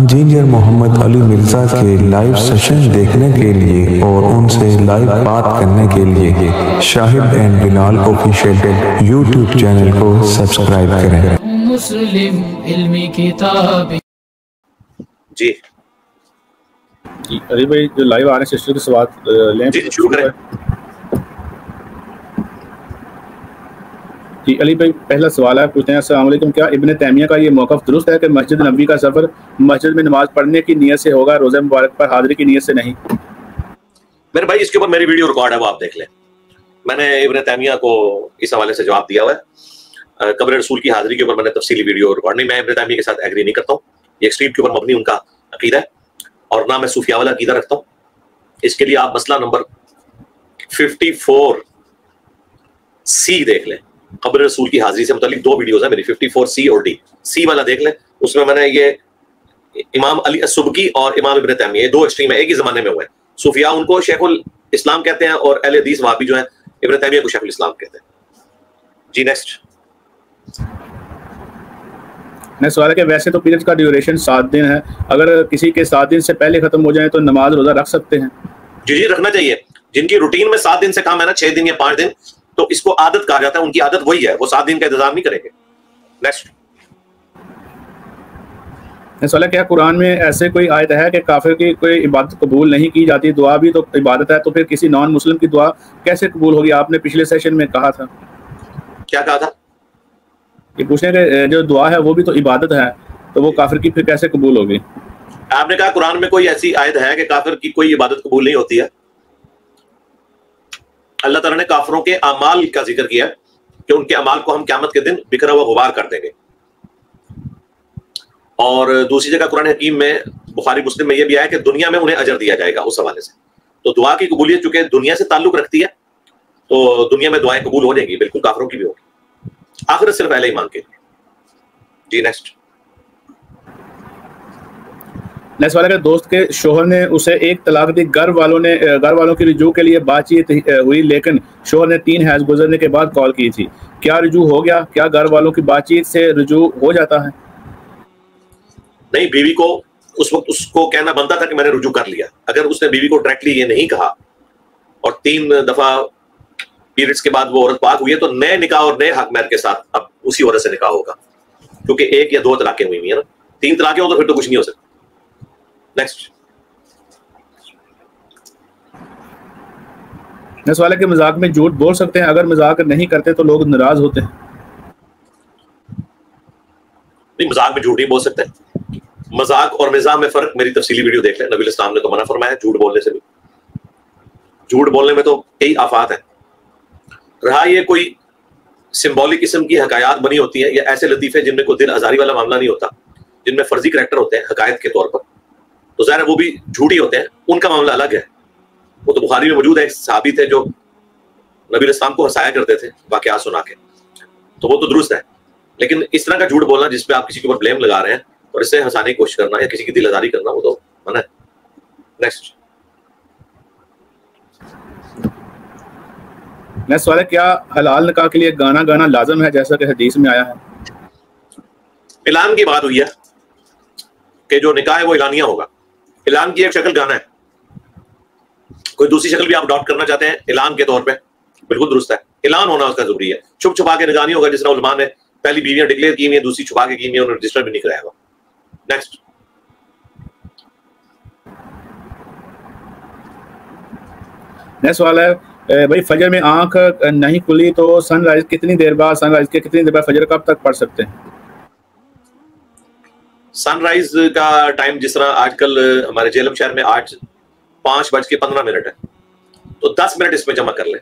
Engineer محمد علی مرزا کے live session دیکھنے کے لیے اور ان سے لائیو بات کرنے کے لیے Shahid and Bilal official YouTube channel کو سبسکرائب کریں۔ مسلم علمی کتاب جی علی بھائی جو لائیو آ رہے ہیں سسٹر کے سوال لیں جی شروع کریں۔ جی علی بھائی پہلا سوال ہے، پوچھتے ہیں السلام علیکم، کیا ابن تیمیہ کا یہ موقف درست ہے کہ مسجد نبوی کا سفر مسجد میں نماز پڑھنے کی نیت سے ہوگا، روزہ مبارک پر حاضری کی نیت سے نہیں؟ میرے بھائی اس کے اوپر میری ویڈیو ریکارڈ ہے، وہ آپ دیکھ لیں۔ میں نے ابن تیمیہ کو اس حوالے سے جواب دیا ہوا ہے۔ قبر رسول کی حاضری کے اوپر میں نے تفصیلی ویڈیو ریکارڈ نہیں، میں ابن تیمیہ کے ساتھ ایگری نہیں کرتا ہوں، یہ ایکسٹریم کے اوپر مبنی ان کا عقیدہ ہے، اور نہ میں صوفیہ والا عقیدہ رکھتا ہوں۔ اس کے لیے آپ مسئلہ نمبر 54C دیکھ لیں، قبر رسول کی حاضری سے متعلق دو ویڈیوز ہیں میری، 54C اور D۔ سی والا دیکھ لیں، اس میں نے یہ امام علی السبکی اور امام ابن تیمیہ، یہ دو ایکسٹریم ہیں، ایک ہی زمانے میں ہوئے ہیں۔ صوفیہ ان کو شیخ الاسلام کہتے ہیں اور اہل حدیث وہابی جو ہیں ابن تیمیہ کو شیخ الاسلام کہتے ہیں۔ جی نیکسٹ۔ نیکسٹ سوال ہے کہ ویسے تو پیریڈ کا ڈیوریشن 7 دن ہے، اگر کسی کے 7 دن سے پہلے ختم ہو جائیں تو نماز روزہ رکھ سکتے ہیں؟ جی رکھنا چاہیے۔ جن کی روٹین میں 7 دن سے کم ہے نا، 6 دن یا 5 دن، تو اس کو عادت کہا جاتا ہے، ان کی عادت وہی ہے، وہ 7 دن کا انتظام نہیں کریں گے۔ نیکسٹ۔ سوال ہے کیا قرآن میں ایسے کوئی آیت ہے کہ کافر کی کوئی عبادت قبول نہیں کی جاتی؟ دعا بھی تو عبادت ہے، تو پھر کسی نان مسلم کی دعا کیسے قبول ہوگی؟ آپ نے پچھلے سیشن میں کہا تھا۔ کیا کہا تھا؟ یہ پوچھنے کہ جو دعا ہے وہ بھی تو عبادت ہے، تو وہ کافر کی پھر کیسے قبول ہوگی؟ آپ نے کہا قرآن میں کوئی ایسی آیت ہے کہ کافر کی کوئی عبادت قبول نہیں ہوتی ہے؟ اللہ تعالیٰ نے کافروں کے اعمال کا ذکر کیا کہ ان کے اعمال کو ہم قیامت کے دن بکھرا ہوا غبار کر دیں گے، اور دوسری جگہ قرآن حکیم میں بخاری مسلم میں یہ بھی آیا کہ دنیا میں انہیں اجر دیا جائے گا اس حوالے سے۔ تو دعا کی قبولیت چونکہ دنیا سے تعلق رکھتی ہے تو دنیا میں دعائیں قبول ہو جائیں گی، بالکل کافروں کی بھی ہوگی، آخرت صرف اہل ایمان کے۔ جی نیکسٹ۔ نیکسٹ والا کہ دوست کے شوہر نے اسے ایک طلاق دی، گھر والوں کی رجوع کے لیے بات چیت ہوئی، لیکن شوہر نے 3 حیض گزرنے کے بعد کال کی تھی، کیا رجوع ہو گیا؟ کیا گھر والوں کی بات چیت سے رجوع ہو جاتا ہے؟ نہیں، بیوی کو اس وقت اس کو کہنا بنتا تھا کہ میں نے رجوع کر لیا۔ اگر اس نے بیوی کو ڈائریکٹلی یہ نہیں کہا اور 3 دفعہ پیریڈز کے بعد وہ عورت پاک ہوئی ہے، تو نئے نکاح اور نئے حق مہر کے ساتھ اب اسی عورت سے نکاح ہوگا، کیونکہ 1 یا 2 طلاقیں ہوئی ہیں نا، 3 طلاقیں ہوں تو پھر تو کچھ نہیں ہو سکتا۔ نیکسٹ۔ یہ سوال ہے کہ مذاق میں جھوٹ بول سکتے ہیں؟ اگر مذاق نہیں کرتے تو لوگ ناراض ہوتے ہیں؟ نہیں، مذاق میں جھوٹ نہیں بول سکتے۔ مذاق اور مزاح میں فرق میری تفصیلی ویڈیو دیکھ لیں، نبی الاسلام نے تو منع فرمایا جھوٹ بولنے سے بھی۔ جھوٹ بولنے میں تو کئی آفات ہیں۔ رہا یہ کوئی سمبولک قسم کی حکایات بنی ہوتی ہیں یا ایسے لطیفے جن میں کوئی دل آزاری والا معاملہ نہیں ہوتا، جن میں فرضی کریکٹر ہوتے ہیں حکایت کے طور پر، تو ظاہر ہے وہ بھی جھوٹی ہوتے ہیں، ان کا معاملہ الگ ہے۔ وہ تو بخاری میں موجود ہے، ایک صحابی تھے جو نبی الاسلام کو ہنسایا کرتے تھے واقعات سنا کے، تو وہ تو درست ہے، لیکن اس طرح کا جھوٹ بولنا جس پہ آپ کسی کے اوپر بلیم لگا رہے ہیں اور اس سے ہنسانے کی کوشش کرنا یا کسی کی دل آزاری کرنا، وہ تو منع ہے۔ نیکسٹ۔ نیکسٹ سوال ہے کیا حلال نکاح کے لیے گانا گانا لازم ہے جیسا کہ حدیث میں آیا ہے؟ اعلان کی بات ہوئی ہے کہ جو نکاح ہے وہ اعلانیہ ہوگا، اعلان کی ایک شکل گانا ہے، کوئی دوسری شکل بھی آپ اڈاپٹ کرنا چاہتے ہیں اعلان کے طور پہ، بالکل درست ہے، اعلان ہونا اس کا ضروری ہے، چھپ چھپا کے نکاح نہیں ہوگا، جس طرح علماء نے پہلی بیویاں ڈکلیئر کی ہوئی ہیں، دوسری چھپا کے کی ہوئی ہیں، انہوں نے رجسٹر بھی نہیں کرایا ہوا۔ نیکسٹ۔ نیکسٹ سوال ہے بھائی فجر میں آنکھ نہیں کھلی تو سن رائز کتنی دیر بعد، سن رائز کے کتنی دیر بعد فجر کب تک پڑھ سکتے ہیں؟ سن رائز کا ٹائم جس طرح آج کل ہمارے جیلم شہر میں 5:15 ہے، تو 10 منٹ اس میں جمع کر لیں،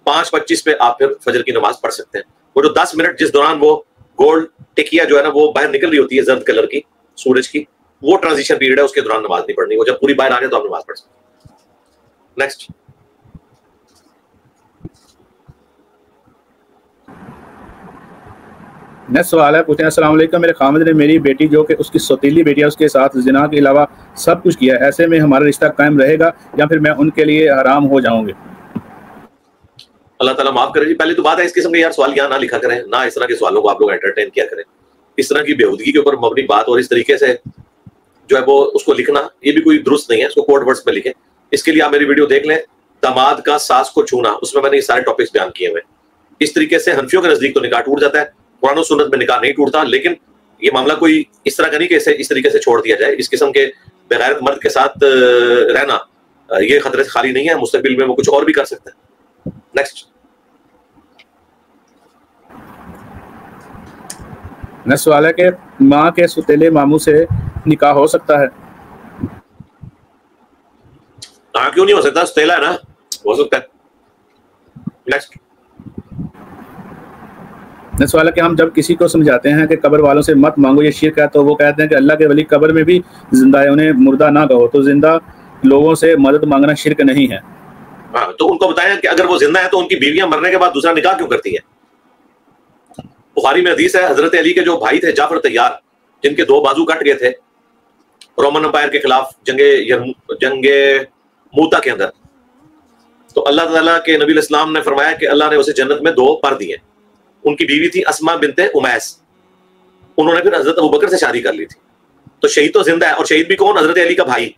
5:25 پہ آپ پھر فجر کی نماز پڑھ سکتے ہیں۔ وہ جو 10 منٹ جس دوران وہ گولڈ ٹکیا جو ہے نا وہ باہر نکل رہی ہوتی ہے زرد کلر کی سورج کی، وہ ٹرانزیشن پیریڈ ہے، اس کے دوران نماز نہیں پڑھنی، وہ جب پوری باہر آ جائے تو آپ نماز پڑھ سکتے ہیں۔ نیکسٹ۔ نیکسٹ سوال ہے، پوچھتے ہیں السلام علیکم، میرے خامد نے میری بیٹی جو کہ اس کی سوتیلی بیٹی ہے اس کے ساتھ زنا کے علاوہ سب کچھ کیا ہے، ایسے میں ہمارا رشتہ قائم رہے گا یا پھر میں ان کے لیے حرام ہو جاؤں گے؟ اللہ تعالیٰ معاف کرے جی۔ پہلی تو بات ہے اس قسم کے یار سوال یہاں نہ لکھا کریں، نہ اس طرح کے سوالوں کو آپ لوگ انٹرٹین کیا کریں، اس طرح کی بےہودگی کے اوپر مبنی بات اور اس طریقے سے جو ہے وہ اس کو لکھنا یہ بھی کوئی درست نہیں ہے, اس کو کوڈ ورڈز میں لکھیں. اس کے لیے آپ میری ویڈیو دیکھ لیں, داماد کا ساس کو چھونا, اس میں نے یہ سارے ٹاپکس بیان کیے ہوئے. اس طریقے سے حنفیوں کے نزدیک تو نکاح ٹوٹ جاتا ہے, قرآن و سنت میں نکاح نہیں ٹوٹتا, لیکن یہ معاملہ کوئی اس طرح کا نہیں کہ اسے اس طریقے سے چھوڑ دیا جائے. اس قسم کے بغیرت مرد کے ساتھ رہنا یہ خطرے سے خالی نہیں ہے, مستقبل میں وہ کچھ اور بھی کر سکتا ہے. نیکسٹ. نیکسٹ سوال ہے کہ ماں کے ستیلے ماموں سے نکاح ہو سکتا ہے؟ ہاں کیوں نہیں ہو سکتا, ستیلا ہے نا, ہو سکتا ہے. نیکسٹ. نیکسٹ سوال ہے کہ ہم جب کسی کو سمجھاتے ہیں کہ قبر والوں سے مت مانگو یہ شرک ہے, تو وہ کہتے ہیں کہ اللہ کے ولی قبر میں بھی زندہ ہے, انہیں مردہ نہ کہو, تو زندہ لوگوں سے مدد مانگنا شرک نہیں ہے؟ ہاں تو ان کو بتایا کہ اگر وہ زندہ ہے تو ان کی بیویاں مرنے کے بعد دوسرا نکاح کیوں کرتی ہیں. بخاری میں حدیث ہے, حضرت علی کے جو بھائی تھے جعفر طیار, جن کے 2 بازو کٹ گئے تھے رومن امپائر کے خلاف جنگ موتا کے اندر, تو اللہ تعالیٰ کے نبی الاسلام نے فرمایا کہ اللہ نے اسے جنت میں 2 پر دیے. ان کی بیوی تھی اسما بنت امیس, انہوں نے پھر حضرت ابوبکر سے شادی کر لی تھی. تو شہید تو زندہ ہے, اور شہید بھی کون, حضرت علی کا بھائی.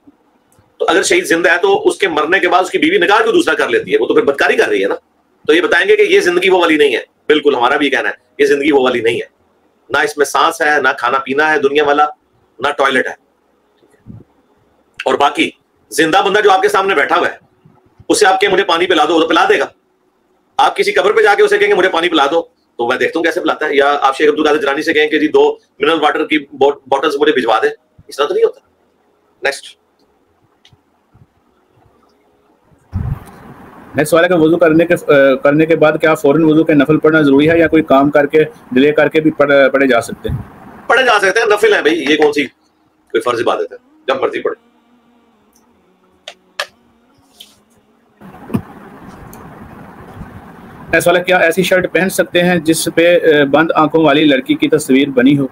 تو اگر شہید زندہ ہے تو اس کے مرنے کے بعد اس کی بیوی نکاح کیوں دوسرا کر لیتی ہے, وہ تو پھر بدکاری کر رہی ہے نا. تو یہ بتائیں گے کہ یہ زندگی وہ والی نہیں ہے. بالکل ہمارا بھی کہنا ہے یہ زندگی وہ والی نہیں ہے, نہ اس میں سانس ہے, نہ کھانا پینا ہے دنیا والا, نہ ٹوائلٹ ہے. اور باقی زندہ بندہ جو آپ کے سامنے بیٹھا ہوا ہے اسے آپ کہ مجھے پانی پلا دو, تو پلا دے گا. آپ کسی قبر پہ جا کے اسے کہیں گے مجھے پانی پلا دو, تو میں دیکھتا ہوں کیسے پلاتا ہے. یا آپ شیخ عبدالقادر جیلانی سے کہیں کہ جی 2 منرل واٹر کی بوٹلز مجھے بھجوا دیں, اس طرح تو نہیں ہوتا. نیکسٹ. نیکسٹ سوال ہے کہ وضو کرنے کے بعد کیا فوراً وضو کے نفل پڑھنا ضروری ہے, یا کوئی کام کر کے ڈیلے کر کے بھی پڑھے جا سکتے ہیں؟ پڑھے جا سکتے ہیں, نفل ہیں بھائی, یہ کون سی کوئی فرض عبادت ہے, جب مرضی پڑھے. ایسا والا کیا ایسی شرٹ پہن سکتے ہیں جس پہ بند آنکھوں والی لڑکی کی تصویر بنی ہو؟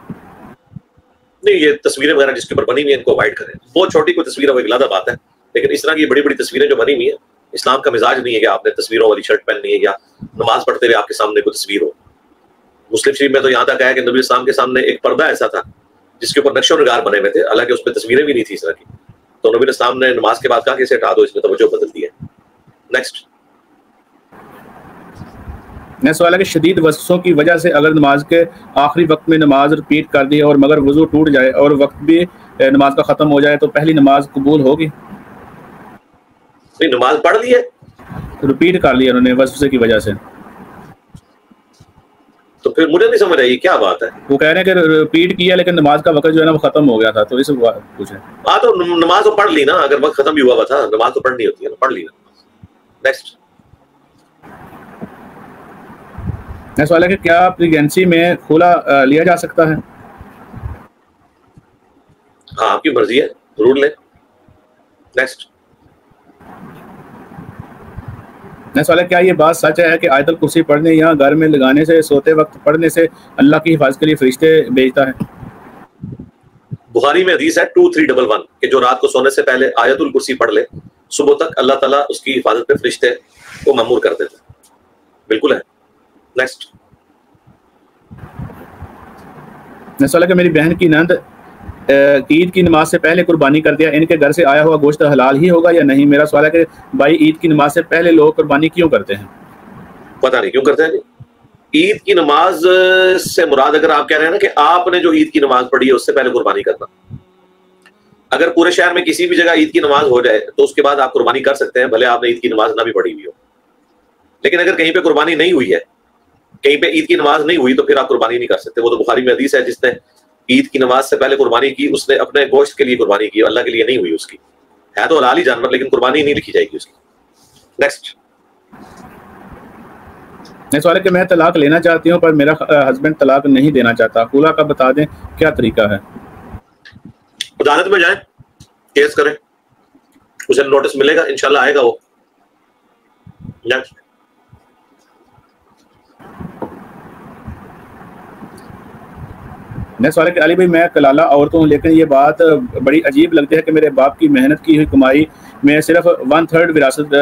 نہیں, یہ تصویریں وغیرہ جس کے اوپر بنی ہوئی ہیں ان کو اوائڈ کریں. بہت چھوٹی کوئی تصویر ہے وہ ایک علیحدہ بات ہے, لیکن اس طرح کی بڑی بڑی تصویریں جو بنی ہوئی ہیں, اسلام کا مزاج نہیں ہے کہ آپ نے تصویروں والی شرٹ پہننی ہے یا نماز پڑھتے ہوئے آپ کے سامنے کوئی تصویر ہو. مسلم شریف میں تو یہاں تک ہے کہ نبی اسلام کے سامنے ایک پردہ ایسا تھا جس کے اوپر نقش و نگار بنے ہوئے تھے, حالانکہ اس پہ تصویریں بھی نہیں تھی اس طرح کی. تو نبی اسلام نے نماز کے بعد کہا کہ اسے ہٹا دو, اس میں توجہ بدل دی ہے. نیکسٹ. نیکسٹ سوال ہے کہ شدید وسوسوں کی وجہ سے اگر نماز کے آخری وقت میں نماز رپیٹ کر دی اور مگر وضو ٹوٹ جائے اور وقت بھی نماز کا ختم ہو جائے, تو پہلی نماز قبول ہوگی؟ نہیں, نماز پڑھ لی ہے, رپیٹ کر لیا انہوں نے وسوسے کی وجہ سے. تو پھر مجھے نہیں سمجھ رہی کیا بات ہے. وہ کہہ رہے ہیں کہ رپیٹ کیا لیکن نماز کا وقت جو ہے نا وہ ختم ہو گیا تھا, تو اس پوچھیں. ہاں تو نماز تو پڑھ لی نا, اگر وقت ختم بھی ہوا تھا نماز تو پڑھنی ہوتی ہے نا, پڑھ لی نا. نیکسٹ. نیکسٹ سوال ہے کہ کیا پریگنینسی میں کھلا لیا جا سکتا ہے؟ ہاں آپ کی مرضی ہے, ضرور لیں. نیکسٹ. نیکسٹ سوال ہے کیا یہ بات سچ ہے کہ آیت الکرسی پڑھنے یا گھر میں لگانے سے سوتے وقت پڑھنے سے اللہ کی حفاظت کے لیے فرشتے بھیجتا ہے؟ بخاری میں حدیث ہے 2311 کہ جو رات کو سونے سے پہلے آیت الکرسی پڑھ لے صبح تک اللہ تعالیٰ اس کی حفاظت پہ فرشتے کو مأمور کر دیتے. بالکل ہے. نیکسٹ. نیکسٹ سوال ہے کہ میری بہن کی نند عید کی نماز سے پہلے قربانی کر دیا, ان کے گھر سے آیا ہوا گوشت حلال ہی ہوگا یا نہیں؟ میرا سوال ہے کہ بھائی عید کی نماز سے پہلے لوگ قربانی کیوں کرتے ہیں؟ پتہ نہیں کیوں کرتے ہیں. عید کی نماز سے مراد اگر آپ کہہ رہے ہیں نا کہ آپ نے جو عید کی نماز پڑھی ہے اس سے پہلے قربانی کرنا, اگر پورے شہر میں کسی بھی جگہ عید کی نماز ہو جائے تو اس کے بعد آپ قربانی کر سکتے ہیں, بھلے آپ نے عید کی نماز نہ بھی پڑھی ہوئی ہو. لیکن اگر کہیں پہ قربانی نہیں ہوئی ہے, کہیں پہ عید کی نماز نہیں ہوئی, تو پھر آپ قربانی نہیں کر سکتے. وہ تو بخاری میں حدیث ہے جس نے عید کی نماز سے پہلے قربانی کی اس نے اپنے گوشت کے لیے قربانی کی, اللہ کے لیے نہیں ہوئی اس کی. ہے تو حلال ہی جانور لیکن قربانی نہیں لکھی جائے گی اس کی. نیکسٹ. سوال ہے کہ میں طلاق لینا چاہتی ہوں پر میرا ہسبینڈ طلاق نہیں دینا چاہتا, خلا کا بتا دیں کیا طریقہ ہے؟ عدالت میں جائیں, کیس کریں, اسے نوٹس ملے گا, انشاءاللہ آئے گا وہ. نیکسٹ. نیکسٹ سوال ہے کہ علی بھائی میں کلالہ عورت ہوں, لیکن یہ بات بڑی عجیب لگتی ہے کہ میرے باپ کی محنت کی ہوئی کمائی میں صرف 1/3 وراثت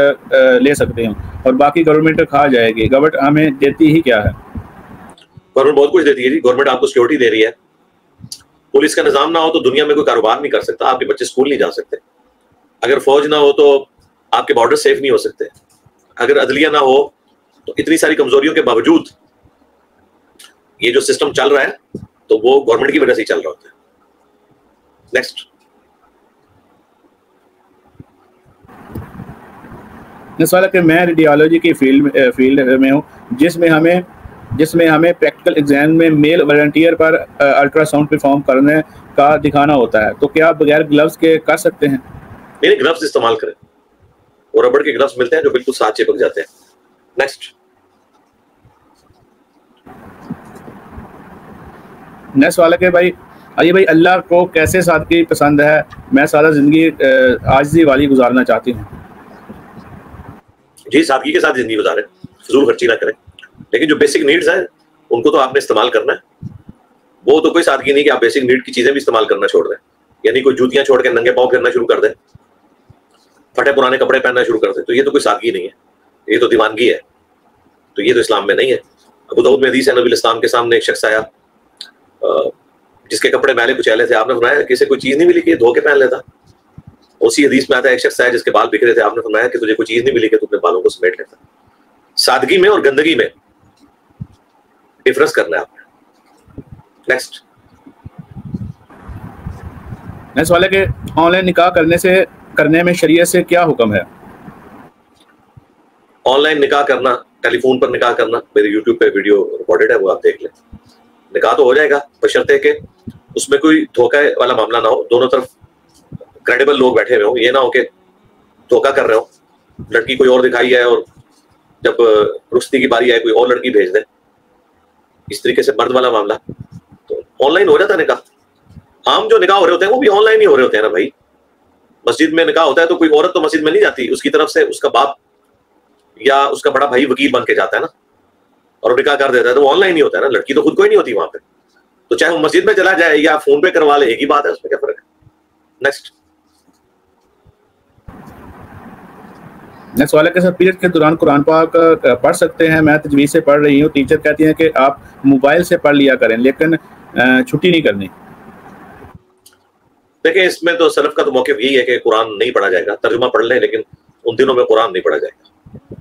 لے سکتے ہوں اور باقی گورنمنٹ کھا جائے گی. گورنمنٹ ہمیں دیتی ہی کیا ہے؟ گورنمنٹ بہت کچھ دیتی ہے جی. گورنمنٹ آپ کو سیکورٹی دے رہی ہے, پولیس کا نظام نہ ہو تو دنیا میں کوئی کاروبار نہیں کر سکتا, آپ کے بچے اسکول نہیں جا سکتے. اگر فوج نہ ہو تو آپ کے بارڈر سیف نہیں ہو سکتے. اگر عدلیہ نہ ہو تو اتنی ساری کمزوریوں کے باوجود یہ جو سسٹم چل رہا ہے تو وہ گورنمنٹ کی وجہ سے ہی چل رہا ہوتا ہے. نیکسٹ. سوال ہے کہ میں ریڈیالوجی کی فیلڈ میں ہوں جس میں ہمیں پریکٹیکل ایگزام میں میل والنٹیئر پر الٹرا ساؤنڈ پرفارم کرنے کا دکھانا ہوتا ہے, تو کیا بغیر گلوز کے کر سکتے ہیں؟ میرے گلوز استعمال کریں, اور ربڑ کے گلوز ملتے ہیں جو بالکل ساتھ چپک جاتے ہیں. نیکسٹ. نیکسٹ سوال ہے کہ بھائی اللہ کو کیسے سادگی پسند ہے؟ میں سادہ زندگی عاجزی والی گزارنا چاہتی ہوں. جی سادگی کے ساتھ زندگی گزاریں, فضول خرچی نہ کریں, لیکن جو بیسک نیڈز ہیں ان کو تو آپ نے استعمال کرنا ہے. وہ تو کوئی سادگی نہیں کہ آپ بیسک نیڈ کی چیزیں بھی استعمال کرنا چھوڑ دیں, یعنی کوئی جوتیاں چھوڑ کے ننگے پاؤں پھرنا شروع کر دیں, پھٹے پرانے کپڑے پہننا شروع کر دیں, تو یہ تو کوئی سادگی نہیں ہے, یہ تو دیوانگی ہے, تو یہ تو اسلام میں نہیں ہے. ابو داؤد میں حدیث ہے, نبی الاسلام کے سامنے ایک شخص آیا جس کے کپڑے میلے کچیلے تھے. آپ نے فرمایا کہ اسے کوئی چیز نہیں ملی کہ یہ دھو کے پہن لیتا. اسی حدیث میں آتا ہے ایک شخص ہے جس کے بال بکھرے تھے. آپ نے فرمایا کہ تجھے کوئی چیز نہیں ملی کہ تو اپنے بالوں کو سمیٹ لیتا. سادگی میں اور گندگی میں ڈفرنس کرنا ہے آپ نے. نیکسٹ. نیکسٹ سوال ہے کہ آن لائن نکاح کرنے میں شریعت سے کیا حکم ہے؟ آن لائن نکاح کرنا, ٹیلی فون پر نکاح کرنا, میرے یوٹیوب پہ ویڈیو ریکارڈڈ ہے, وہ آپ دیکھ لیں. نکاح تو ہو جائے گا بشرطے کہ اس میں کوئی دھوکہ والا معاملہ نہ ہو, دونوں طرف کریڈیبل لوگ بیٹھے ہوئے ہوں. یہ نہ ہو کہ دھوکہ کر رہے ہو, لڑکی کوئی اور دکھائی ہے اور جب رخصتی کی باری آئے کوئی اور لڑکی بھیج دیں, اس طریقے سے مرد والا معاملہ. تو آن لائن ہو جاتا ہے نکاح. عام جو نکاح ہو رہے ہوتے ہیں وہ بھی آن لائن ہی ہو رہے ہوتے ہیں نا بھائی. مسجد میں نکاح ہوتا ہے تو کوئی عورت تو مسجد میں نہیں جاتی, اس کی طرف سے اس کا باپ یا اس کا بڑا بھائی وکیل بن کے جاتا ہے نا, اور نکاح کر دیتا ہے, تو وہ آن لائن ہی ہوتا ہے نا. لڑکی تو خود کوئی نہیں ہوتی وہاں پہ, تو چاہے وہ مسجد میں چلا جائے یا فون پہ کروا لے, ایک ہی بات ہے, اس میں کیا فرق ہے. نیکسٹ. نیکسٹ سوال ہے کہ سر پیریڈ کے دوران قرآن پاک پڑھ سکتے ہیں؟ میں تجویز سے پڑھ رہی ہوں, ٹیچر کہتی ہیں کہ آپ موبائل سے پڑھ لیا کریں لیکن چھٹی نہیں کرنی. دیکھیں اس میں تو سلف کا تو موقف یہی ہے کہ قرآن نہیں پڑھا جائے گا, ترجمہ پڑھ لیں لیکن ان دنوں میں قرآن نہیں پڑھا جائے گا.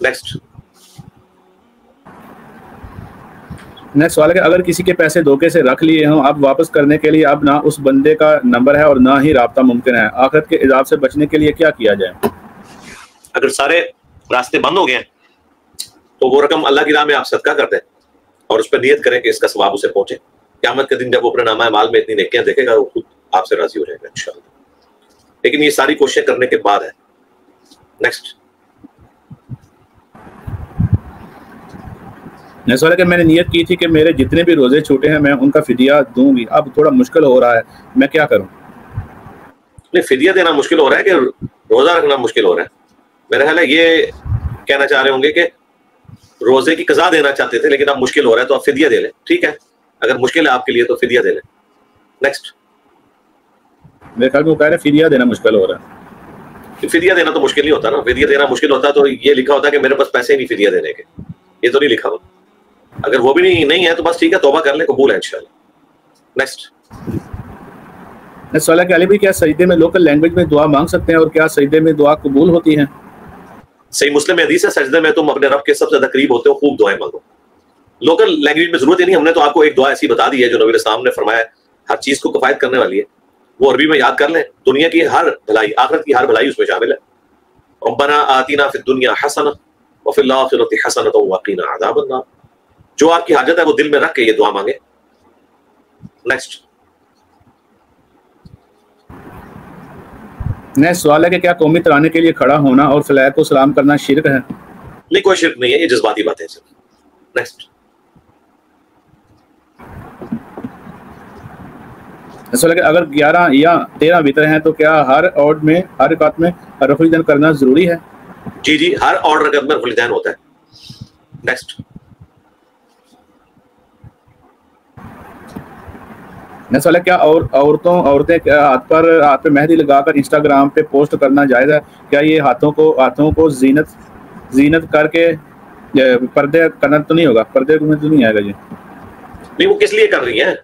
نیکسٹ. نیکسٹ سوال ہے کہ اگر کسی کے پیسے دھوکے سے رکھ لیے ہوں, اب واپس کرنے کے لیے اب نہ اس بندے کا نمبر ہے اور نہ ہی رابطہ ممکن ہے, آخرت کے عذاب سے بچنے کے لیے کیا کیا جائے؟ اگر سارے راستے بند ہو گئے ہیں تو وہ رقم اللہ کی راہ میں آپ صدقہ کر دیں اور اس پہ نیت کریں کہ اس کا ثواب اسے پہنچے. قیامت کے دن جب وہ اپنے نامہ اعمال میں اتنی نیکیاں دیکھے گا وہ خود آپ سے راضی ہو جائے گا انشاءاللہ. لیکن یہ ساری کوششیں کرنے کے بعد ہے. نیکسٹ. نہیں سوال ہے کہ میں نے نیت کی تھی کہ میرے جتنے بھی روزے چھوٹے ہیں میں ان کا فدیہ دوں گی, اب تھوڑا مشکل ہو رہا ہے, میں کیا کروں؟ نہیں, فدیہ دینا مشکل ہو رہا ہے کہ روزہ رکھنا مشکل ہو رہا ہے؟ میرا خیال ہے یہ کہنا چاہ رہے ہوں گے کہ روزے کی قضا دینا چاہتے تھے لیکن اب مشکل ہو رہا ہے تو آپ فدیہ دے لیں. ٹھیک ہے, اگر مشکل ہے آپ کے لیے تو فدیہ دے لیں. نیکسٹ. میرے خیال میں وہ کہہ رہے ہیں فدیہ دینا مشکل ہو رہا ہے. فدیہ دینا تو مشکل نہیں ہوتا نا. فدیہ دینا مشکل ہوتا تو یہ لکھا ہوتا کہ میرے پاس پیسے ہی نہیں فدیہ دینے کے, یہ تو نہیں لکھا ہوا. اگر وہ بھی نہیں ہے تو بس ٹھیک ہے, توبہ کر لیں, قبول ہے انشاءاللہ. نیکسٹ. سوال ہے کہ علی بھائی کیا سجدے میں لوکل لینگویج میں دعا مانگ سکتے ہیں اور کیا سجدے میں دعا قبول ہوتی ہیں؟ صحیح مسلم میں حدیث ہے, سجدے میں تم اپنے رب کے سب سے زیادہ قریب ہوتے ہو, خوب دعائیں مانگو. لوکل لینگویج میں ضرورت ہی نہیں. ہم نے تو آپ کو ایک دعا ایسی بتا دی ہے جو نبی الاسلام نے فرمایا ہر چیز کو کفایت کرنے والی ہے, وہ عربی میں یاد کر لیں. دنیا کی ہر بھلائی, آخرت کی ہر بھلائی اس میں شامل ہے. ربنا آتنا فی الدنیا حسنہ وفی الآخرۃ حسنۃ وقنا عذاب النار. جو آپ کی حاجت ہے وہ دل میں رکھ کے یہ دعا مانگے. نیکسٹ. نیکسٹ سوال ہے کہ کیا قومی ترانے کے لیے کھڑا ہونا اور فلیگ کو سلام کرنا شرک ہے؟ نہیں, کوئی شرک نہیں ہے, یہ جذباتی باتیں ہیں. نیکسٹ. سوال ہے کہ اگر 11 یا 13 وتر ہیں تو کیا ہر آڈ میں ہر رکعت میں رفع الیدین کرنا ضروری ہے؟ جی ہر آڈ رکعت میں رفع الیدین ہوتا ہے. نیکسٹ. سوال ہے کیا عورتیں ہاتھ پہ مہندی لگا کر انسٹاگرام پہ پوسٹ کرنا جائز ہے؟ کیا یہ ہاتھوں کو زینت کر کے پردے کرنا تو نہیں ہوگا؟ پردے میں تو نہیں آئے گا. جی نہیں, وہ کس لیے کر رہی ہیں؟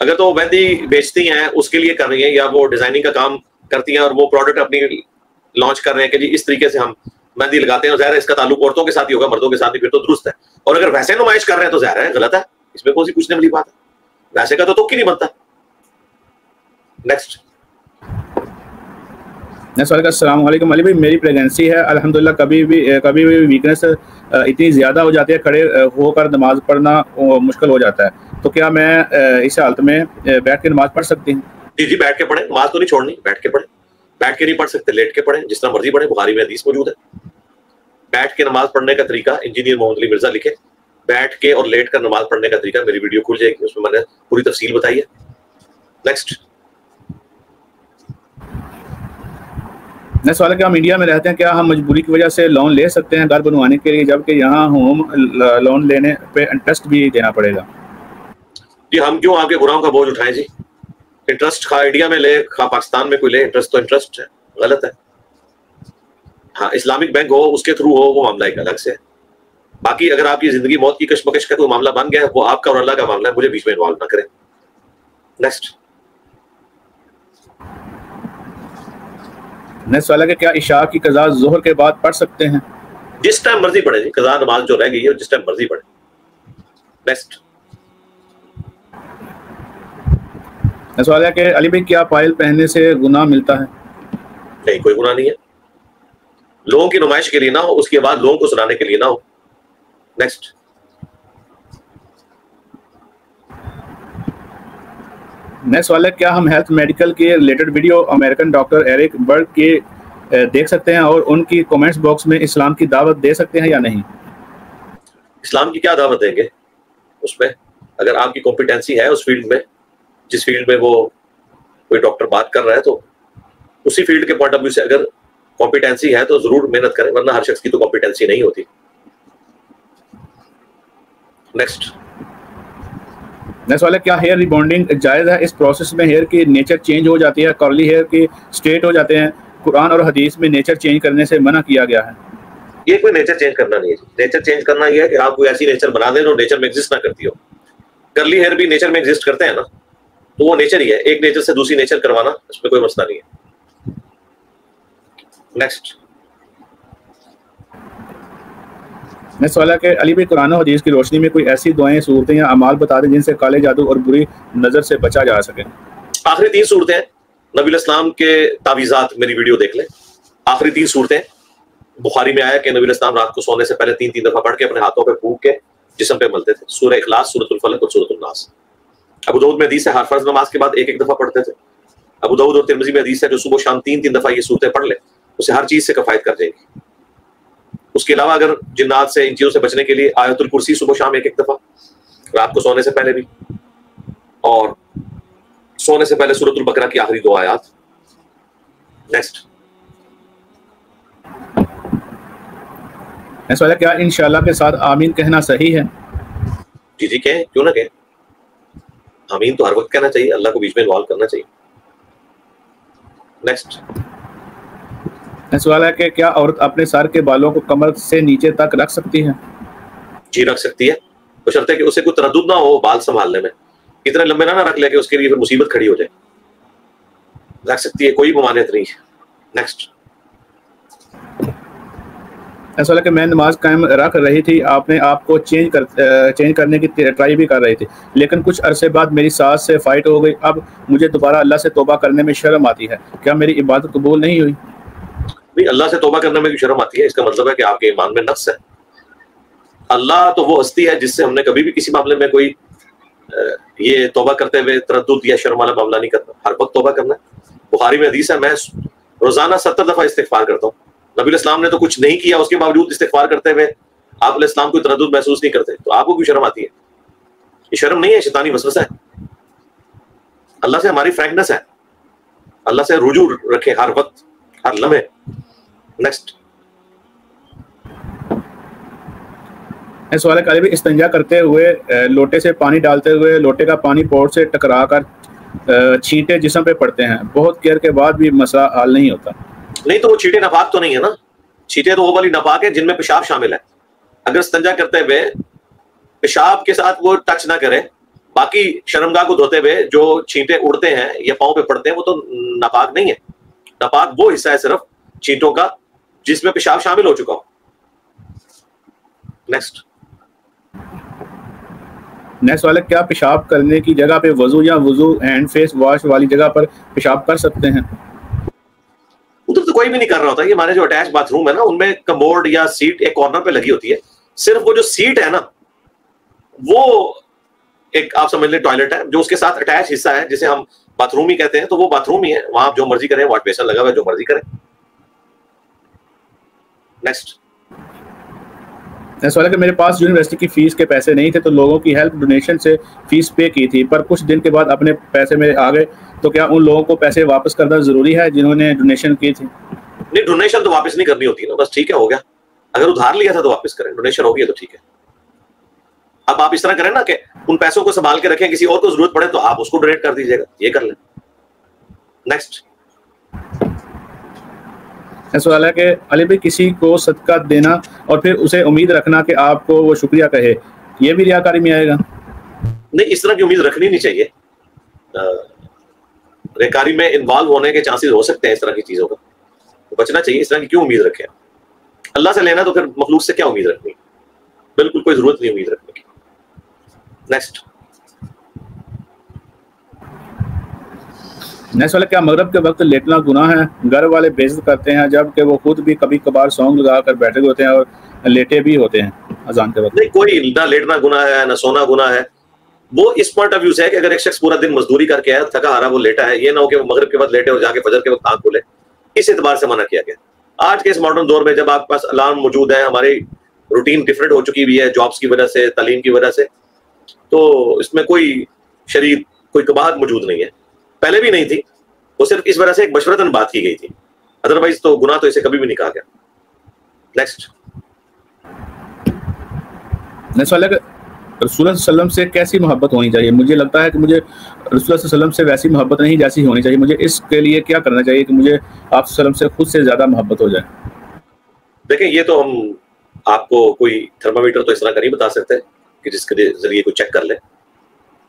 اگر تو مہندی بیچتی ہیں اس کے لیے کر رہی ہیں, یا وہ ڈیزائننگ کا کام کرتی ہیں اور وہ پروڈکٹ اپنی لانچ کر رہے ہیں کہ جی اس طریقے سے ہم مہندی لگاتے ہیں, اور ظاہر ہے اس کا تعلق عورتوں کے ساتھ ہی ہوگا, مردوں کے ساتھ ہی, پھر تو درست ہے. اور اگر ویسے نمائش کر رہے ہیں تو ظاہر ہے غلط ہے, اس میں کون سی پوچھنے والی بات ہے, ویسے کا تو ہی نہیں بنتا. نیکسٹ سوال کا السلام علیکم علی بھائی, میری پریگنسی ہے الحمدللہ, کبھی بھی ویکنیس اتنی زیادہ ہو جاتی ہے, کھڑے ہو کر نماز پڑھنا مشکل ہو جاتا ہے, تو کیا میں اس حالت میں بیٹھ کے نماز پڑھ سکتی ہوں؟ جی بیٹھ کے پڑھیں, نماز تو نہیں چھوڑنی, بیٹھ کے پڑھیں. بیٹھ کے نہیں پڑھ سکتے لیٹ کے پڑھیں, جس طرح مرضی پڑھیں, بخاری میں حدیث موجود ہے. بیٹھ کے نماز پڑھنے کا طریقہ انجینئر محمد علی مرزا لکھے, بیٹھ کے اور لیٹ کر نماز پڑھنے کا طریقہ, میری ویڈیو کھل جائے گی, اس میں میں نے پوری تفصیل بتائی ہے. نیکسٹ سوال ہے کہ ہم انڈیا میں رہتے ہیں, کیا ہم مجبوری کی وجہ سے لون لے سکتے ہیں گھر بنوانے کے لیے, جبکہ یہاں ہوم لون لینے پہ انٹرسٹ بھی دینا پڑے گا؟ جی ہم کیوں آپ کے گناہوں کا بوجھ اٹھائیں جی, انٹرسٹ خواہ انڈیا میں لے خواہ پاکستان میں کوئی لے, انٹرسٹ تو انٹرسٹ ہے, غلط ہے. ہاں اسلامک بینک ہو اس کے تھرو ہو وہ معاملہ ایک الگ سے ہے. باقی اگر آپ کی زندگی موت کی کشمکش کا کوئی معاملہ بن گیا ہے وہ آپ کا اور اللہ کا معاملہ ہے, مجھے بیچ میں انوالو نہ کریں. نیکسٹ سوال ہے کہ کیا عشاء کی قضا ظہر کے بعد پڑھ سکتے ہیں؟ جس ٹائم مرضی پڑھیں جی, قضا نماز جو رہ گئی ہے جس ٹائم مرضی پڑھیں. نیکسٹ سوال ہے کہ علی بھائی کیا پائل پہننے سے گناہ ملتا ہے؟ نہیں کوئی گناہ نہیں ہے, لوگوں کی نمائش کے لیے نہ ہو, اس کے بعد لوگوں کو سنانے کے لیے نہ ہو. نیکسٹ سوال ہے کیا ہم ہیلتھ میڈیکل کے related video American doctor Eric Berg کے دیکھ سکتے ہیں اور ان کی کومنٹس باکس میں اسلام کی دعوت دے سکتے ہیں یا نہیں؟ اسلام کی کیا دعوت دیں گے اس میں, اگر آپ کی کمپیٹنسی ہے اس فیلڈ میں, جس فیلڈ میں وہ کوئی ڈاکٹر بات کر رہا ہے تو اسی فیلڈ کے پوائنٹ آف ویو سے اگر کمپیٹنسی ہے تو ضرور محنت کریں, ورنہ ہر شخص کی تو کمپیٹنسی نہیں ہوتی. نیکسٹ سوال ہے کیا ہیئر ریبانڈنگ جائز ہے؟ اس پروسیس میں ہیئر کی نیچر چینج ہو جاتی ہے, کرلی ہیئر کی اسٹریٹ ہو جاتے ہیں, قرآن اور حدیث میں نیچر چینج کرنے سے منع کیا گیا ہے. یہ کوئی نیچر چینج کرنا نہیں ہے, نیچر چینج کرنا یہ ہے کہ آپ کوئی ایسی نیچر بنا دیں جو نیچر میں ایگزسٹ نہ کرتی ہو. کرلی ہیئر بھی نیچر میں ایگزسٹ کرتے ہیں نا, تو وہ نیچر ہی ہے, ایک نیچر سے دوسری نیچر کروانا اس میں کوئی مسئلہ نہیں ہے. نیکسٹ سوال ہے کہ علی بھائی قرآن و حدیث کی روشنی میں کوئی ایسی دعائیں, صورتیں یا اعمال بتا دیں جن سے کالے جادو اور بری نظر سے بچا جا سکے. آخری 3 صورتیں نبی الاسلام کے تعویذات, میری ویڈیو دیکھ لیں, آخری 3 صورتیں. بخاری میں آیا کہ نبی الاسلام رات کو سونے سے پہلے 3 دفعہ پڑھ کے اپنے ہاتھوں پہ پھونک کے جسم پہ ملتے تھے, سورہ اخلاص, سورۃ الفلق اور سورۃ الناس. ابو داؤد میں حدیث ہے ہر فرض نماز کے بعد 1 دفعہ پڑھتے تھے. ابو داؤد اور ترمذی میں حدیث ہے جو صبح و شام 3 دفعہ یہ صورتیں پڑھ لے اسے ہر چیز سے کفایت کر جائے گی. اس کے علاوہ اگر جنات سے ان چیزوں سے بچنے کے لیے آیت الکرسی صبح و شام 1 دفعہ, رات کو سونے سے پہلے بھی, اور سونے سے پہلے سورۃ البقرہ کی آخری 2 آیات. نیکسٹ سوال ہے کیا انشاءاللہ کے ساتھ آمین کہنا صحیح ہے؟ جی کہیں, کیوں نہ کہیں, آمین تو ہر وقت کہنا چاہیے, اللہ کو بیچ میں انوالو کرنا چاہیے. نیکسٹ سوال ہے کہ کیا عورت اپنے سر کے بالوں کو کمر سے نیچے تک رکھ سکتی ہے؟ جی رکھ سکتی ہے, بشرطے کہ اسے کوئی تردد نہ ہو بال سنبھالنے میں, اتنے لمبے نہ رکھ لے کہ اس کے لیے پھر مصیبت کھڑی ہو جائے. رکھ سکتی ہے, کوئی ممانعت نہیں ہے. نیکسٹ ایسا لگا کہ میں نماز قائم رکھ رہی تھی, آپ نے آپ کو چینج کرنے کی ٹرائی بھی کر رہی تھی, لیکن کچھ عرصے بعد میری ساس سے فائٹ ہو گئی. اب مجھے دوبارہ اللہ سے توبہ کرنے میں شرم آتی ہے, کیا میری عبادت قبول نہیں ہوئی؟ نہیں, اللہ سے توبہ کرنے میں بھی شرم آتی ہے, اس کا مطلب ہے کہ آپ کے ایمان میں نقص ہے. اللہ تو وہ ہستی ہے جس سے ہم نے کبھی بھی کسی معاملے میں کوئی یہ توبہ کرتے ہوئے تردد یا شرم والا معاملہ نہیں کرنا, ہر وقت توبہ کرنا ہے. بخاری میں حدیث ہے میں روزانہ 70 دفعہ استغفار کرتا ہوں. نبی الاسلام نے تو کچھ نہیں کیا, اس کے باوجود استغفار کرتے ہوئے آپ علیہ السلام کوئی تردد محسوس نہیں کرتے, تو آپ کو کیوں شرم آتی ہے؟ یہ شرم نہیں ہے, شیطانی وسوسہ ہے. اللہ سے ہماری فرینکنس ہے, اللہ سے رجوع رکھیں ہر وقت ہر لمحے. نیکسٹ سوال ہے کہ استنجا کرتے ہوئے لوٹے سے پانی ڈالتے ہوئے لوٹے کا پانی پورٹ سے ٹکرا کر چھینٹے جسم پہ پڑتے ہیں, بہت کیئر کے بعد بھی مسئلہ حل نہیں ہوتا. نہیں تو وہ چھینٹے ناپاک تو نہیں ہے نا, چھینٹے تو وہ والی ناپاک ہے جن میں پیشاب شامل ہے. اگر استنجا کرتے ہوئے پیشاب کے ساتھ وہ ٹچ نہ کرے, باقی شرمگاہ کو دھوتے ہوئے جو چھینٹے اڑتے ہیں یا پاؤں پہ پڑتے ہیں وہ تو ناپاک نہیں ہے. ناپاک وہ حصہ ہے صرف چھینٹوں کا جس میں پیشاب شامل ہو چکا ہو. نیکسٹ سوال ہے کیا پیشاب کرنے کی جگہ پہ وضو یا وضو ہینڈ فیس واش والی جگہ پر پیشاب کر سکتے ہیں؟ ادھر تو کوئی بھی نہیں کر رہا ہوتا. یہ ہمارے جو اٹیچ باتھ روم ہے نا ان میں کموڈ یا سیٹ ایک کارنر پہ لگی ہوتی ہے. صرف وہ جو سیٹ ہے نا وہ ایک آپ سمجھ لیں ٹوائلٹ ہے جو اس کے ساتھ اٹیچ حصہ ہے جسے ہم باتھ روم ہی کہتے ہیں. تو وہ باتھ روم ہی ہے, وہاں آپ جو مرضی کریں, واش بیسن لگا ہوا ہے جو مرضی کریں. نیکسٹ سوال ہے کہ میرے پاس یونیورسٹی کی فیس کے پیسے نہیں تھے تو لوگوں کی ہیلپ ڈونیشن سے فیس پے کی تھی, پر کچھ دن کے بعد اپنے پیسے میرے آ گئے, تو کیا ان لوگوں کو پیسے واپس کرنا ضروری ہے جنہوں نے ڈونیشن کی تھی؟ نہیں, ڈونیشن تو واپس نہیں کرنی ہوتی نا, بس ٹھیک ہے ہو گیا. اگر ادھار لیا تھا تو واپس کریں, ڈونیشن ہو گیا تو ٹھیک ہے. اب آپ اس طرح کریں نا کہ ان پیسوں کو سنبھال کے رکھیں, کسی اور کو ضرورت پڑے تو آپ اس کو ڈونیٹ کر دیجیے گا, یہ کر لیں. نیکسٹ سوال ہے کہ علی بھائی کسی کو صدقہ دینا اور پھر اسے امید رکھنا کہ آپ کو وہ شکریہ کہے, یہ بھی ریاکاری میں آئے گا؟ نہیں, اس طرح کی امید رکھنی نہیں چاہیے. ریاکاری میں انوالو ہونے کے چانسز ہو سکتے ہیں اس طرح کی چیزوں کا, بچنا چاہیے. اس طرح کی کیوں امید رکھیں؟ اللہ سے لینا تو پھر مخلوق سے کیا امید رکھنی, بالکل کوئی ضرورت نہیں امید رکھنے کی. نیکسٹ والا کیا مغرب کے وقت لیٹنا گناہ ہے؟ گھر والے بے عزت کرتے ہیں جبکہ وہ خود بھی کبھی کبھار سونگ لگا کر بیٹھے ہوتے ہیں اور لیٹے بھی ہوتے ہیں اذان کے وقت. نہیں, کوئی نہ لیٹنا گناہ ہے نہ سونا گناہ ہے. وہ اس پوائنٹ آف ویو سے ہے کہ اگر ایک شخص پورا دن مزدوری کر کے آیا, تھکا ہارا وہ لیٹا ہے, یہ نہ ہو کہ وہ مغرب کے وقت لیٹے اور جا کے فجر کے وقت آنکھ کھولے. اس اعتبار سے منع کیا گیا. آج کے اس ماڈرن دور میں جب آپ کے پاس الارم موجود ہے, ہماری روٹین ڈفرینٹ ہو چکی ہوئی ہے جابس کی وجہ سے, تعلیم کی وجہ سے, تو اس میں کوئی شرعی کوئی قباحت موجود نہیں ہے. پہلے بھی نہیں تھی, وہ صرف اس وجہ سے ایک مشورتاً بات کی گئی تھی, ادروائز تو گناہ تو اسے کبھی بھی نہیں کہا گیا. نیکسٹ سوال ہے کہ رسول اللہ صلی اللہ علیہ وسلم سے کیسی محبت ہونی چاہیے؟ مجھے لگتا ہے کہ مجھے رسول اللہ صلی اللہ علیہ وسلم سے ویسی محبت نہیں جیسی ہونی چاہیے. مجھے اس کے لیے کیا کرنا چاہیے کہ مجھے آپ صلی اللہ علیہ وسلم سے خود سے زیادہ محبت ہو جائے؟ دیکھیں, یہ تو ہم آپ کو کوئی تھرمامیٹر تو اس طرح کا نہیں بتا سکتے کہ جس کے ذریعے کوئی چیک کر لے.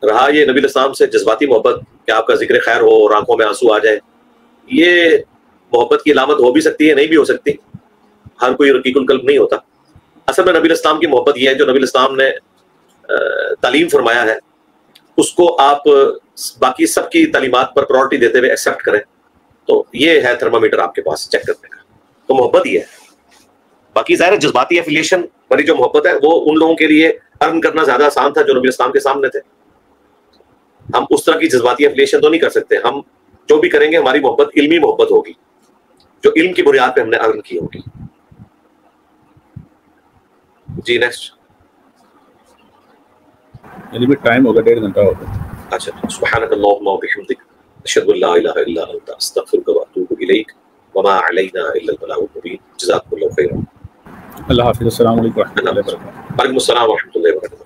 رہا یہ نبی الاسلام سے جذباتی محبت کہ آپ کا ذکر خیر ہو اور آنکھوں میں آنسو آ جائے, یہ محبت کی علامت ہو بھی سکتی ہے, نہیں بھی ہو سکتی. ہر کوئی رقیق القلب نہیں ہوتا. اصل میں نبی الاسلام کی محبت یہ ہے جو نبی الاسلام نے تعلیم فرمایا ہے اس کو آپ باقی سب کی تعلیمات پر پرائورٹی دیتے ہوئے ایکسیپٹ کریں, تو یہ ہے تھرمامیٹر آپ کے پاس چیک کرنے کا. تو محبت ہی ہے. باقی ظاہر جذباتی ایفیلیشن والی جو محبت ہے وہ ان لوگوں کے لیے ارن کرنا زیادہ آسان تھا جو نبی الاسلام کے سامنے تھے. ہم اس طرح کی جذباتی ایفیلیشن تو نہیں کر سکتے. ہم جو بھی کریں گے ہماری محبت علمی محبت ہوگی جو علم کی بنیاد پہ ہم نے ارن کی ہوگی. جی نیکسٹ. ٹائم ہوگا 1.5 گھنٹہ ہوگا. اچھا, سبحانک اللہم وبحمدک اشہد ان لا الہ الا انت استغفرک واتوب الیک وما علینا الا البلاغ المبین. جزاکم اللہ خیرا. اللہ حافظ. السلام علیکم و رحمۃ اللہ وبرکاتہ. وعلیکم السلام و رحمۃ اللہ وبرکاتہ.